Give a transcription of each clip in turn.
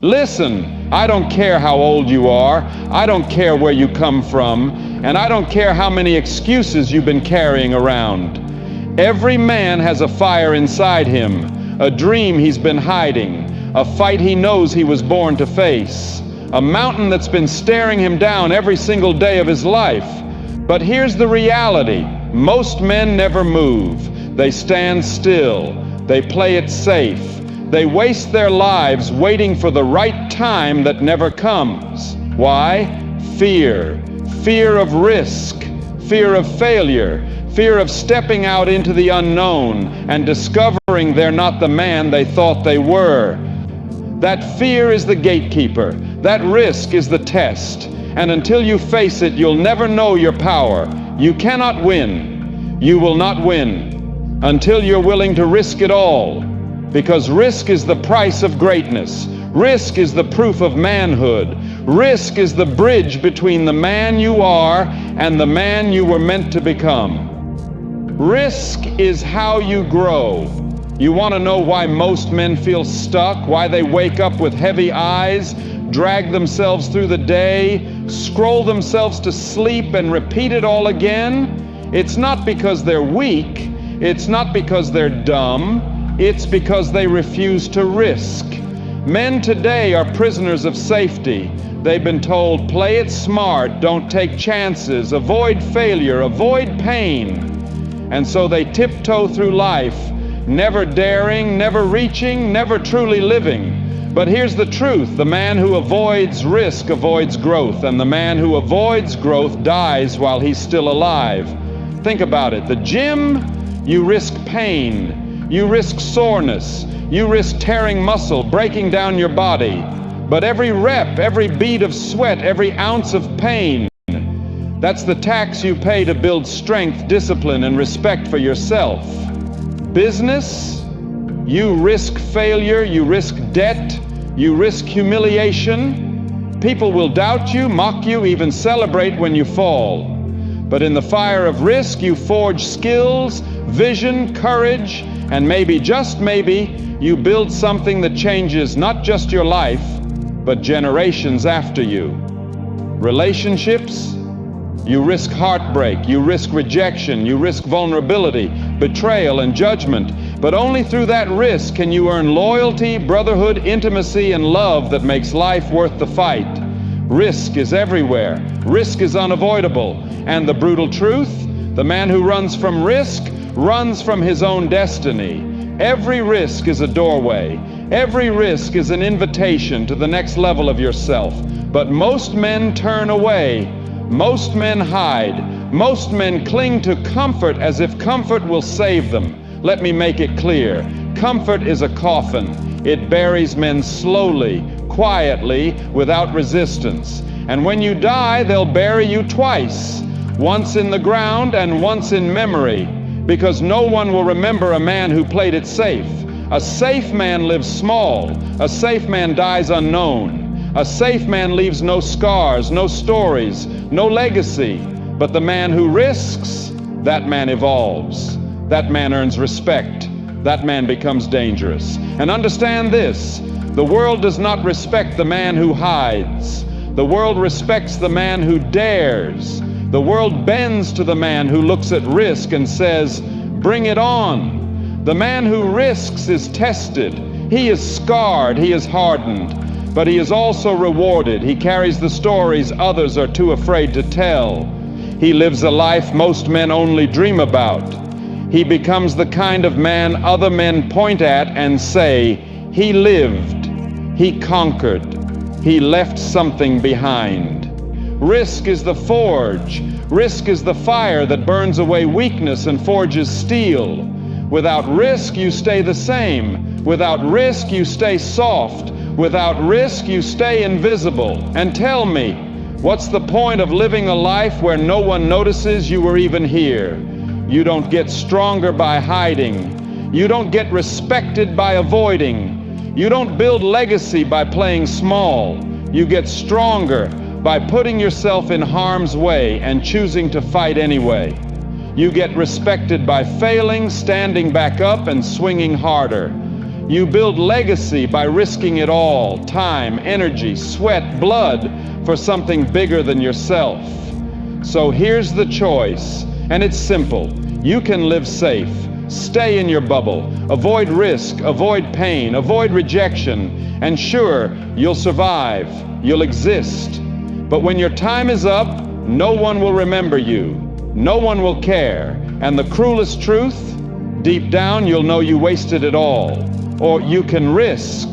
Listen, I don't care how old you are, I don't care where you come from, and I don't care how many excuses you've been carrying around. Every man has a fire inside him, a dream he's been hiding, a fight he knows he was born to face, a mountain that's been staring him down every single day of his life. But here's the reality: most men never move. They stand still. They play it safe. They waste their lives waiting for the right time that never comes. Why? Fear. Fear of risk. Fear of failure. Fear of stepping out into the unknown and discovering they're not the man they thought they were. That fear is the gatekeeper. That risk is the test. And until you face it, you'll never know your power. You cannot win. You will not win until you're willing to risk it all. Because risk is the price of greatness. Risk is the proof of manhood. Risk is the bridge between the man you are and the man you were meant to become. Risk is how you grow. You want to know why most men feel stuck, why they wake up with heavy eyes, drag themselves through the day, scroll themselves to sleep and repeat it all again? It's not because they're weak. It's not because they're dumb. It's because they refuse to risk. Men today are prisoners of safety. They've been told, play it smart, don't take chances, avoid failure, avoid pain. And so they tiptoe through life, never daring, never reaching, never truly living. But here's the truth: the man who avoids risk avoids growth, and the man who avoids growth dies while he's still alive. Think about it. The gym, you risk pain. You risk soreness. You risk tearing muscle, breaking down your body. But every rep, every bead of sweat, every ounce of pain, that's the tax you pay to build strength, discipline, and respect for yourself. Business, you risk failure, you risk debt, you risk humiliation. People will doubt you, mock you, even celebrate when you fall. But in the fire of risk, you forge skills, vision, courage, and maybe, just maybe, you build something that changes not just your life, but generations after you. Relationships, you risk heartbreak, you risk rejection, you risk vulnerability, betrayal, and judgment. But only through that risk can you earn loyalty, brotherhood, intimacy, and love that makes life worth the fight. Risk is everywhere. Risk is unavoidable. And the brutal truth, the man who runs from risk runs from his own destiny. Every risk is a doorway. Every risk is an invitation to the next level of yourself. But most men turn away. Most men hide. Most men cling to comfort as if comfort will save them. Let me make it clear. Comfort is a coffin. It buries men slowly, quietly, without resistance. And when you die, they'll bury you twice. Once in the ground and once in memory. Because no one will remember a man who played it safe. A safe man lives small. A safe man dies unknown. A safe man leaves no scars, no stories, no legacy. But the man who risks, that man evolves. That man earns respect. That man becomes dangerous. And understand this: the world does not respect the man who hides. The world respects the man who dares. The world bends to the man who looks at risk and says, bring it on. The man who risks is tested. He is scarred. He is hardened. But he is also rewarded. He carries the stories others are too afraid to tell. He lives a life most men only dream about. He becomes the kind of man other men point at and say, he lived, he conquered, he left something behind. Risk is the forge. Risk is the fire that burns away weakness and forges steel. Without risk, you stay the same. Without risk, you stay soft. Without risk, you stay invisible. And tell me, what's the point of living a life where no one notices you were even here? You don't get stronger by hiding. You don't get respected by avoiding. You don't build legacy by playing small. You get stronger by putting yourself in harm's way and choosing to fight anyway. You get respected by failing, standing back up, and swinging harder. You build legacy by risking it all, time, energy, sweat, blood, for something bigger than yourself. So here's the choice, and it's simple. You can live safe, stay in your bubble, avoid risk, avoid pain, avoid rejection, and sure, you'll survive, you'll exist. But when your time is up, no one will remember you, no one will care, and the cruelest truth, deep down you'll know you wasted it all. Or you can risk.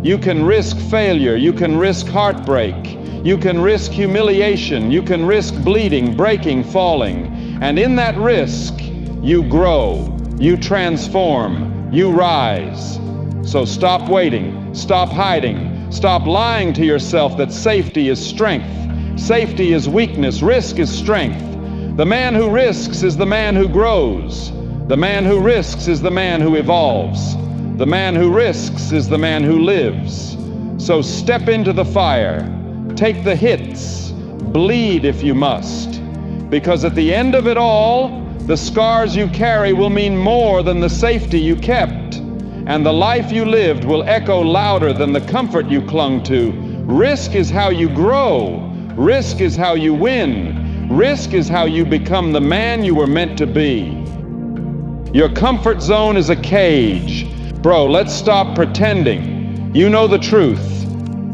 You can risk failure, you can risk heartbreak, you can risk humiliation, you can risk bleeding, breaking, falling. And in that risk, you grow, you transform, you rise. So stop waiting, stop hiding, stop lying to yourself that safety is strength, safety is weakness, risk is strength. The man who risks is the man who grows. The man who risks is the man who evolves. The man who risks is the man who lives. So step into the fire, take the hits, bleed if you must, because at the end of it all, the scars you carry will mean more than the safety you kept, and the life you lived will echo louder than the comfort you clung to. Risk is how you grow. Risk is how you win. Risk is how you become the man you were meant to be. Your comfort zone is a cage. Bro, let's stop pretending. You know the truth.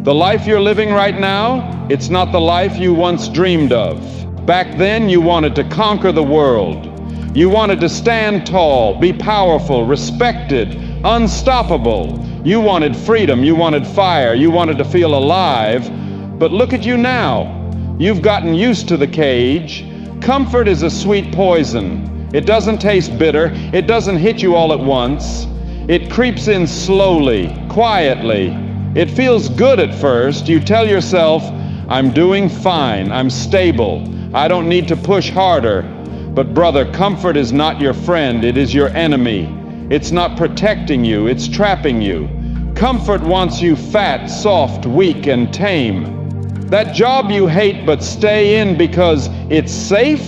The life you're living right now, it's not the life you once dreamed of. Back then, you wanted to conquer the world. You wanted to stand tall, be powerful, respected, unstoppable. You wanted freedom, you wanted fire, you wanted to feel alive. But look at you now. You've gotten used to the cage. Comfort is a sweet poison. It doesn't taste bitter. It doesn't hit you all at once. It creeps in slowly, quietly. It feels good at first. You tell yourself, I'm doing fine, I'm stable, I don't need to push harder. But brother, comfort is not your friend, it is your enemy. It's not protecting you, it's trapping you. Comfort wants you fat, soft, weak, and tame. That job you hate but stay in because it's safe?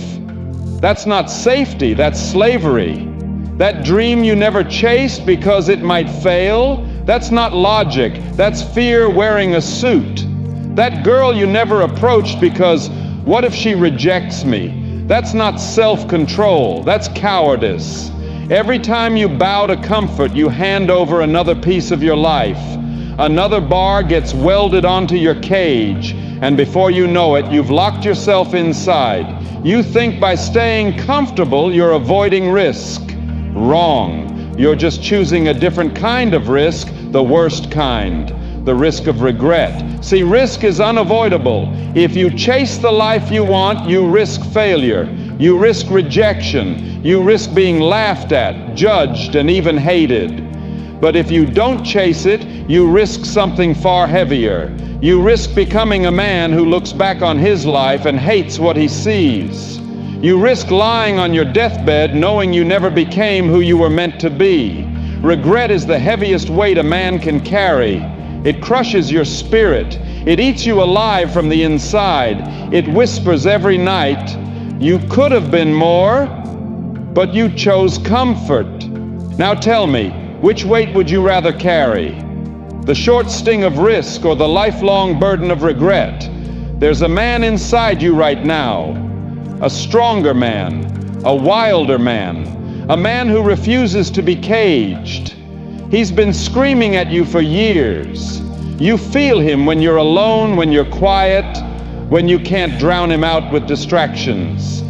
That's not safety, that's slavery. That dream you never chased because it might fail? That's not logic, that's fear wearing a suit. That girl you never approached because, what if she rejects me? That's not self-control, that's cowardice. Every time you bow to comfort, you hand over another piece of your life. Another bar gets welded onto your cage, and before you know it, you've locked yourself inside. You think by staying comfortable, you're avoiding risk. Wrong. You're just choosing a different kind of risk, the worst kind, the risk of regret. See, risk is unavoidable. If you chase the life you want, you risk failure. You risk rejection. You risk being laughed at, judged, and even hated. But if you don't chase it, you risk something far heavier. You risk becoming a man who looks back on his life and hates what he sees. You risk lying on your deathbed knowing you never became who you were meant to be. Regret is the heaviest weight a man can carry. It crushes your spirit. It eats you alive from the inside. It whispers every night, you could have been more, but you chose comfort. Now tell me, which weight would you rather carry? The short sting of risk or the lifelong burden of regret? There's a man inside you right now. A stronger man, a wilder man, a man who refuses to be caged. He's been screaming at you for years. You feel him when you're alone, when you're quiet, when you can't drown him out with distractions.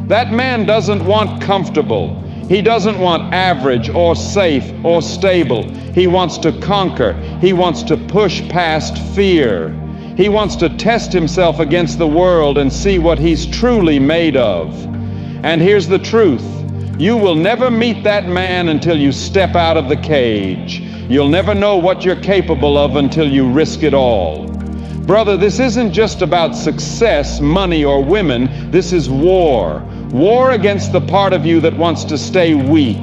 That man doesn't want comfortable. He doesn't want average or safe or stable. He wants to conquer. He wants to push past fear. He wants to test himself against the world and see what he's truly made of. And here's the truth. You will never meet that man until you step out of the cage. You'll never know what you're capable of until you risk it all. Brother, this isn't just about success, money, or women. This is war. War against the part of you that wants to stay weak.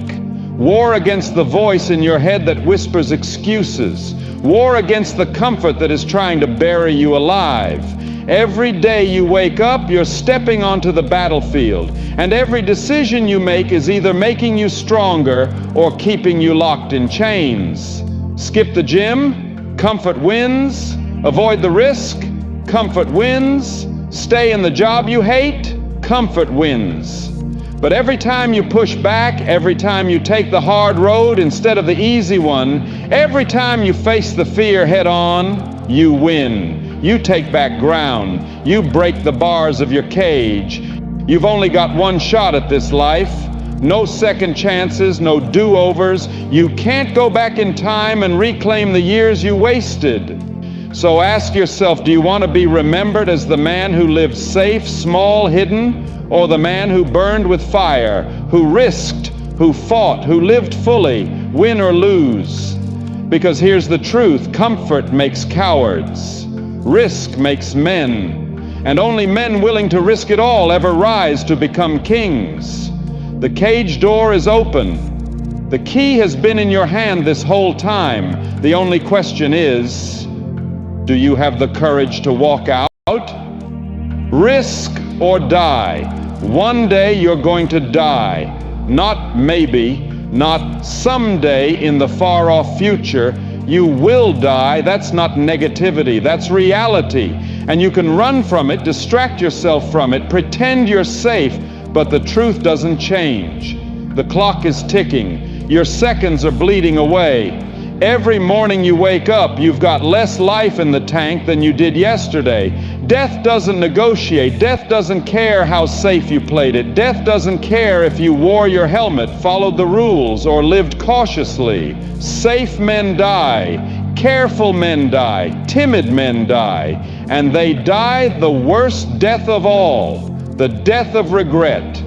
War against the voice in your head that whispers excuses. War against the comfort that is trying to bury you alive. Every day you wake up, you're stepping onto the battlefield, and every decision you make is either making you stronger or keeping you locked in chains. Skip the gym, comfort wins. Avoid the risk, comfort wins. Stay in the job you hate, comfort wins. But every time you push back, every time you take the hard road instead of the easy one, every time you face the fear head on, you win. You take back ground. You break the bars of your cage. You've only got one shot at this life. No second chances, no do-overs. You can't go back in time and reclaim the years you wasted. So ask yourself, do you want to be remembered as the man who lived safe, small, hidden, or the man who burned with fire, who risked, who fought, who lived fully, win or lose? Because here's the truth, comfort makes cowards, risk makes men, and only men willing to risk it all ever rise to become kings. The cage door is open. The key has been in your hand this whole time. The only question is, do you have the courage to walk out? Risk or die. One day you're going to die. Not maybe, not someday in the far-off future. You will die. That's not negativity, that's reality. And you can run from it, distract yourself from it, pretend you're safe, but the truth doesn't change. The clock is ticking. Your seconds are bleeding away. Every morning you wake up, you've got less life in the tank than you did yesterday. Death doesn't negotiate. Death doesn't care how safe you played it. Death doesn't care if you wore your helmet, followed the rules, or lived cautiously. Safe men die. Careful men die. Timid men die. And they die the worst death of all, the death of regret.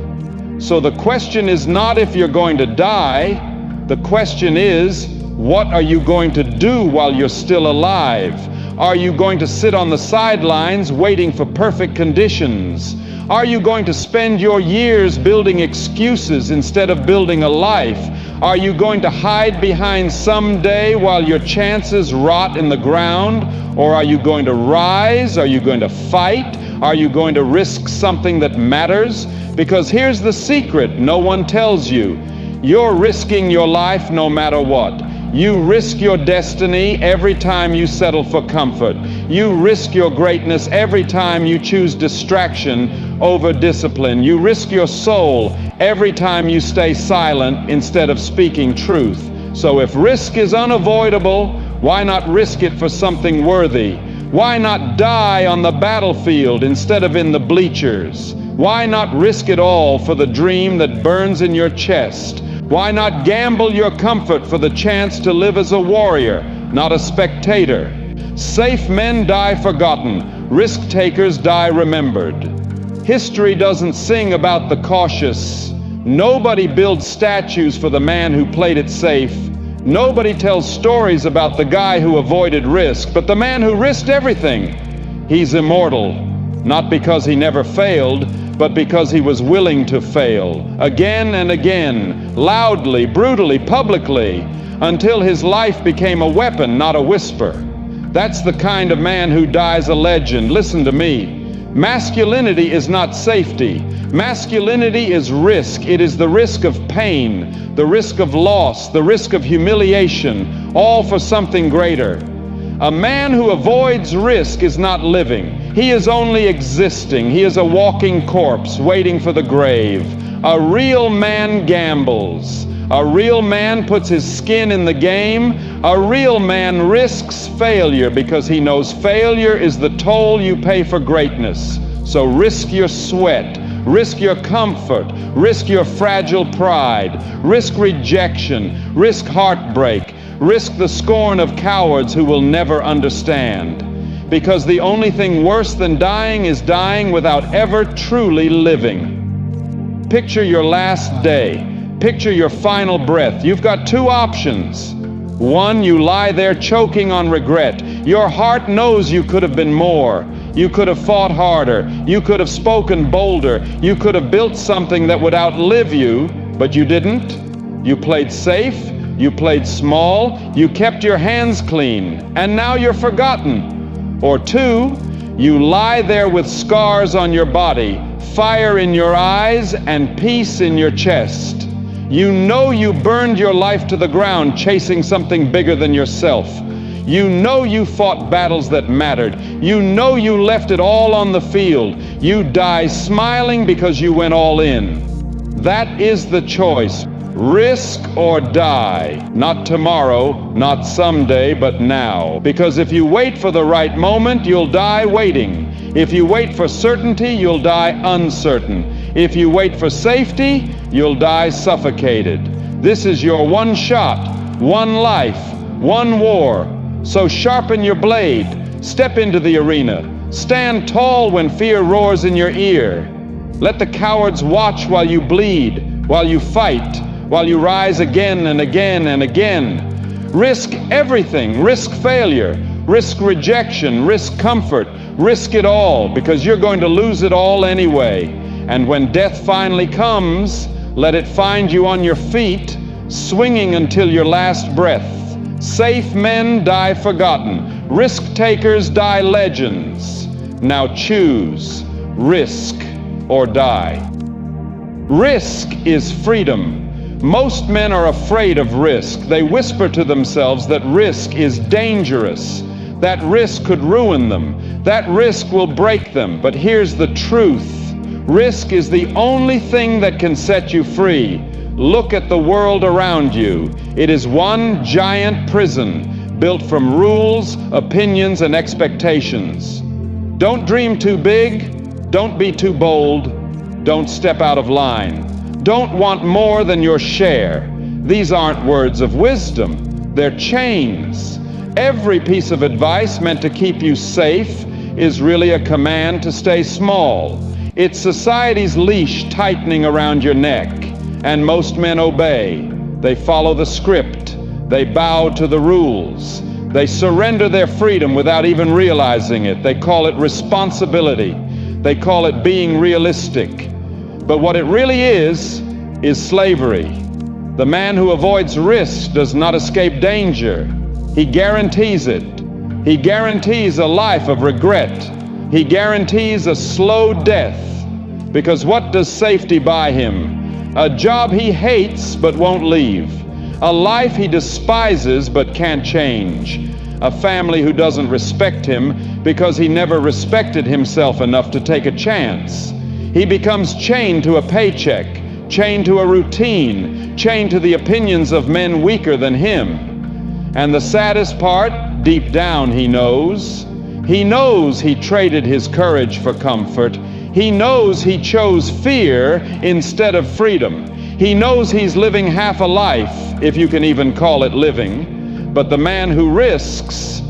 So the question is not if you're going to die. The question is, what are you going to do while you're still alive? Are you going to sit on the sidelines waiting for perfect conditions? Are you going to spend your years building excuses instead of building a life? Are you going to hide behind someday while your chances rot in the ground? Or are you going to rise? Are you going to fight? Are you going to risk something that matters? Because here's the secret no one tells you. You're risking your life no matter what. You risk your destiny every time you settle for comfort. You risk your greatness every time you choose distraction over discipline. You risk your soul every time you stay silent instead of speaking truth. So if risk is unavoidable, why not risk it for something worthy? Why not die on the battlefield instead of in the bleachers? Why not risk it all for the dream that burns in your chest? Why not gamble your comfort for the chance to live as a warrior, not a spectator? Safe men die forgotten. Risk takers die remembered. History doesn't sing about the cautious. Nobody builds statues for the man who played it safe. Nobody tells stories about the guy who avoided risk, but the man who risked everything. He's immortal, not because he never failed, but because he was willing to fail again and again, loudly, brutally, publicly, until his life became a weapon, not a whisper. That's the kind of man who dies a legend. Listen to me. Masculinity is not safety. Masculinity is risk. It is the risk of pain, the risk of loss, the risk of humiliation, all for something greater. A man who avoids risk is not living. He is only existing. He is a walking corpse waiting for the grave. A real man gambles. A real man puts his skin in the game. A real man risks failure because he knows failure is the toll you pay for greatness. So risk your sweat, risk your comfort, risk your fragile pride, risk rejection, risk heartbreak, risk the scorn of cowards who will never understand. Because the only thing worse than dying is dying without ever truly living. Picture your last day. Picture your final breath. You've got two options. One, you lie there choking on regret. Your heart knows you could have been more. You could have fought harder. You could have spoken bolder. You could have built something that would outlive you, but you didn't. You played safe. You played small. You kept your hands clean, and now you're forgotten. Or two, you lie there with scars on your body, fire in your eyes, and peace in your chest. You know you burned your life to the ground chasing something bigger than yourself. You know you fought battles that mattered. You know you left it all on the field. You die smiling because you went all in. That is the choice. Risk or die. Not tomorrow, not someday, but now. Because if you wait for the right moment, you'll die waiting. If you wait for certainty, you'll die uncertain. If you wait for safety, you'll die suffocated. This is your one shot, one life, one war. So sharpen your blade, step into the arena, stand tall when fear roars in your ear. Let the cowards watch while you bleed, while you fight, while you rise again and again and again. Risk everything, risk failure, risk rejection, risk comfort, risk it all, because you're going to lose it all anyway. And when death finally comes, let it find you on your feet, swinging until your last breath. Safe men die forgotten. Risk takers die legends. Now choose, risk or die. Risk is freedom. Most men are afraid of risk. They whisper to themselves that risk is dangerous. That risk could ruin them. That risk will break them. But here's the truth. Risk is the only thing that can set you free. Look at the world around you. It is one giant prison built from rules, opinions, and expectations. Don't dream too big. Don't be too bold. Don't step out of line. Don't want more than your share. These aren't words of wisdom. They're chains. Every piece of advice meant to keep you safe is really a command to stay small. It's society's leash tightening around your neck. And most men obey. They follow the script. They bow to the rules. They surrender their freedom without even realizing it. They call it responsibility. They call it being realistic. But what it really is slavery. The man who avoids risk does not escape danger. He guarantees it. He guarantees a life of regret. He guarantees a slow death. Because what does safety buy him? A job he hates but won't leave. A life he despises but can't change. A family who doesn't respect him because he never respected himself enough to take a chance. He becomes chained to a paycheck, chained to a routine, chained to the opinions of men weaker than him. And the saddest part, deep down he knows he traded his courage for comfort. He knows he chose fear instead of freedom. He knows he's living half a life, if you can even call it living. But the man who risks,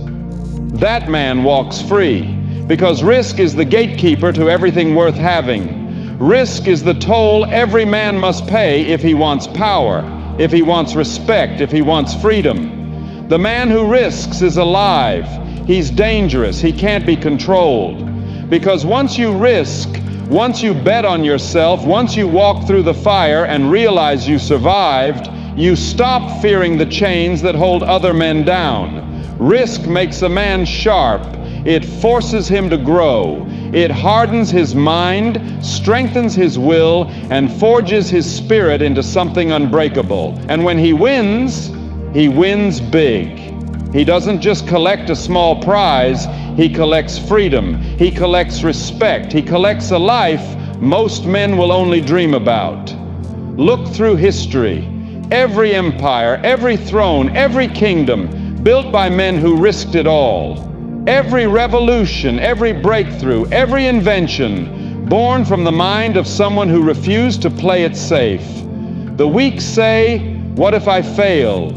that man walks free. Because risk is the gatekeeper to everything worth having. Risk is the toll every man must pay if he wants power, if he wants respect, if he wants freedom. The man who risks is alive. He's dangerous. He can't be controlled. Because once you risk, once you bet on yourself, once you walk through the fire and realize you survived, you stop fearing the chains that hold other men down. Risk makes a man sharp. It forces him to grow. It hardens his mind, strengthens his will, and forges his spirit into something unbreakable. And when he wins big. He doesn't just collect a small prize, he collects freedom, he collects respect, he collects a life most men will only dream about. Look through history. Every empire, every throne, every kingdom built by men who risked it all. Every revolution, every breakthrough, every invention born from the mind of someone who refused to play it safe. The weak say, "What if I fail?"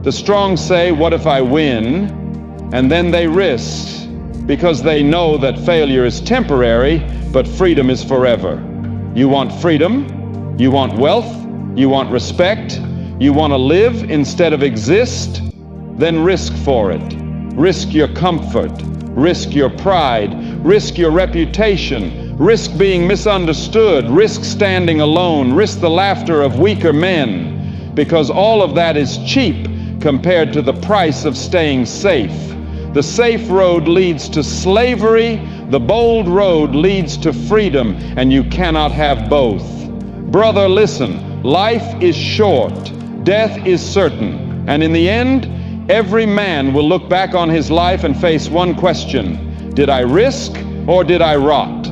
The strong say, "What if I win?" And then they risk because they know that failure is temporary, but freedom is forever. You want freedom? You want wealth? You want respect? You want to live instead of exist? Then risk for it. Risk your comfort. Risk your pride. Risk your reputation. Risk being misunderstood. Risk standing alone. Risk the laughter of weaker men. Because all of that is cheap compared to the price of staying safe. The safe road leads to slavery, the bold road leads to freedom, and you cannot have both. Brother, listen, Life is short. Death is certain. And in the end, every man will look back on his life and face one question: did I risk or did I rot?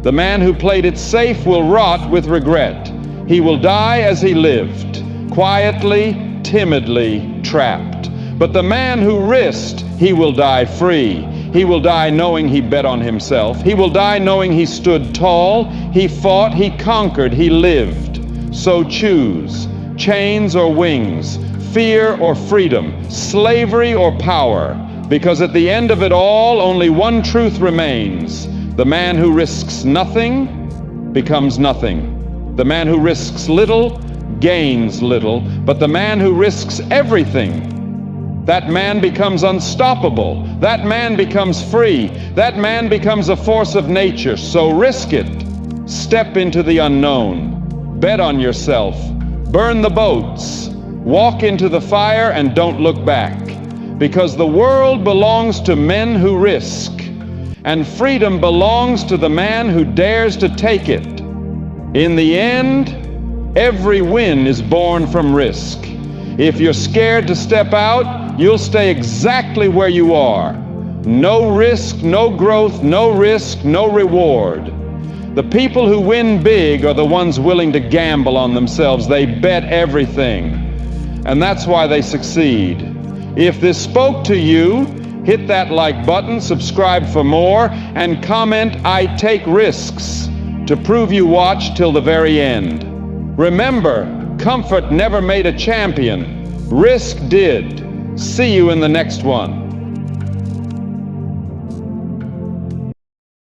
The man who played it safe will rot with regret. He will die as he lived, quietly, timidly, trapped. But the man who risked, he will die free. He will die knowing he bet on himself. He will die knowing he stood tall, he fought, he conquered, he lived. So choose, chains or wings, fear or freedom, slavery or power, because at the end of it all, only one truth remains. The man who risks nothing becomes nothing. The man who risks little gains little, but the man who risks everything, that man becomes unstoppable. That man becomes free. That man becomes a force of nature. So risk it. Step into the unknown. Bet on yourself. Burn the boats. Walk into the fire and don't look back. Because the world belongs to men who risk, and freedom belongs to the man who dares to take it. In the end, every win is born from risk. If you're scared to step out, you'll stay exactly where you are. No risk, no growth, no risk, no reward. The people who win big are the ones willing to gamble on themselves. They bet everything. And that's why they succeed. If this spoke to you, hit that like button, subscribe for more, and comment "I take risks" to prove you watched till the very end. Remember, comfort never made a champion. Risk did. See you in the next one.